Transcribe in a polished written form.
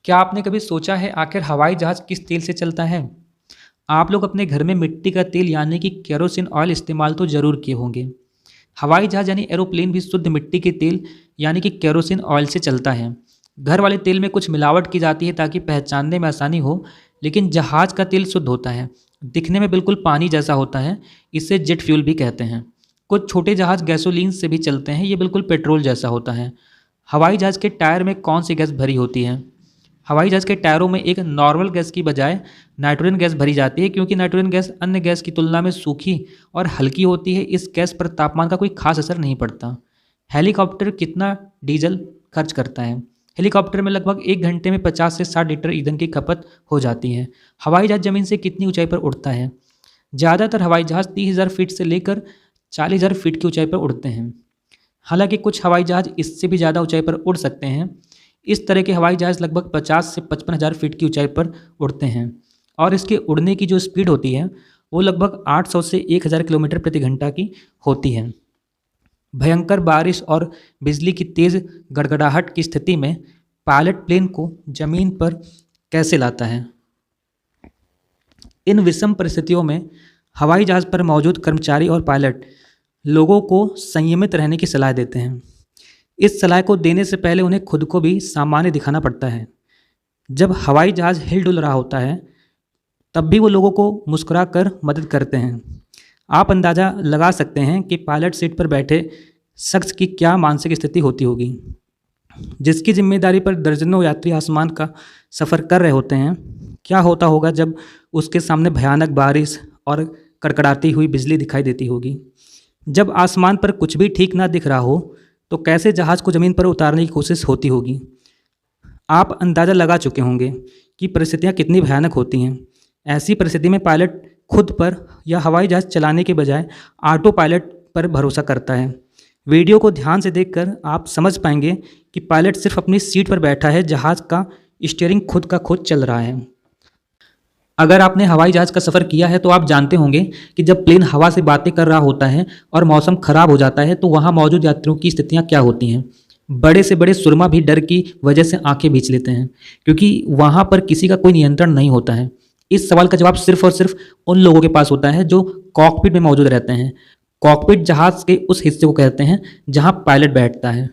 क्या आपने कभी सोचा है आखिर हवाई जहाज़ किस तेल से चलता है? आप लोग अपने घर में मिट्टी का तेल यानी कि केरोसिन ऑयल इस्तेमाल तो ज़रूर किए होंगे। हवाई जहाज़ यानी एरोप्लेन भी शुद्ध मिट्टी के तेल यानी कि केरोसिन ऑयल से चलता है। घर वाले तेल में कुछ मिलावट की जाती है ताकि पहचानने में आसानी हो, लेकिन जहाज़ का तेल शुद्ध होता है। दिखने में बिल्कुल पानी जैसा होता है, इसे जेट फ्यूल भी कहते हैं। कुछ छोटे जहाज़ गैसोलीन से भी चलते हैं, ये बिल्कुल पेट्रोल जैसा होता है। हवाई जहाज़ के टायर में कौन सी गैस भरी होती है? हवाई जहाज़ के टायरों में एक नॉर्मल गैस की बजाय नाइट्रोजन गैस भरी जाती है, क्योंकि नाइट्रोजन गैस अन्य गैस की तुलना में सूखी और हल्की होती है। इस गैस पर तापमान का कोई खास असर नहीं पड़ता। हेलीकॉप्टर कितना डीजल खर्च करता है? हेलीकॉप्टर में लगभग 1 घंटे में 50 से 60 लीटर ईंधन की खपत हो जाती है। हवाई जहाज़ ज़मीन से कितनी ऊंचाई पर उड़ता है? ज़्यादातर हवाई जहाज़ 30,000 फीट से लेकर 40,000 फीट की ऊंचाई पर उड़ते हैं। हालांकि कुछ हवाई जहाज़ इससे भी ज़्यादा ऊंचाई पर उड़ सकते हैं। इस तरह के हवाई जहाज़ लगभग 50 से 55,000 फीट की ऊंचाई पर उड़ते हैं और इसके उड़ने की जो स्पीड होती है वो लगभग 800 से 1000 किलोमीटर प्रति घंटा की होती है। भयंकर बारिश और बिजली की तेज़ गड़गड़ाहट की स्थिति में पायलट प्लेन को ज़मीन पर कैसे लाता है? इन विषम परिस्थितियों में हवाई जहाज़ पर मौजूद कर्मचारी और पायलट लोगों को संयमित रहने की सलाह देते हैं। इस सलाह को देने से पहले उन्हें खुद को भी सामान्य दिखाना पड़ता है। जब हवाई जहाज़ हिल डुल रहा होता है तब भी वो लोगों को मुस्कुरा कर मदद करते हैं। आप अंदाज़ा लगा सकते हैं कि पायलट सीट पर बैठे शख्स की क्या मानसिक स्थिति होती होगी, जिसकी जिम्मेदारी पर दर्जनों यात्री आसमान का सफ़र कर रहे होते हैं। क्या होता होगा जब उसके सामने भयानक बारिश और कड़कड़ाती हुई बिजली दिखाई देती होगी। जब आसमान पर कुछ भी ठीक ना दिख रहा हो तो कैसे जहाज़ को ज़मीन पर उतारने की कोशिश होती होगी। आप अंदाज़ा लगा चुके होंगे कि परिस्थितियाँ कितनी भयानक होती हैं। ऐसी परिस्थिति में पायलट खुद पर या हवाई जहाज़ चलाने के बजाय ऑटो पायलट पर भरोसा करता है। वीडियो को ध्यान से देखकर आप समझ पाएंगे कि पायलट सिर्फ अपनी सीट पर बैठा है, जहाज़ का स्टीयरिंग खुद का खुद चल रहा है। अगर आपने हवाई जहाज़ का सफ़र किया है तो आप जानते होंगे कि जब प्लेन हवा से बातें कर रहा होता है और मौसम ख़राब हो जाता है तो वहाँ मौजूद यात्रियों की स्थितियाँ क्या होती हैं। बड़े से बड़े सुरमा भी डर की वजह से आंखें भींच लेते हैं, क्योंकि वहाँ पर किसी का कोई नियंत्रण नहीं होता है। इस सवाल का जवाब सिर्फ और सिर्फ उन लोगों के पास होता है जो कॉकपिट में मौजूद रहते हैं। कॉकपिट जहाज़ के उस हिस्से को कहते हैं जहाँ पायलट बैठता है।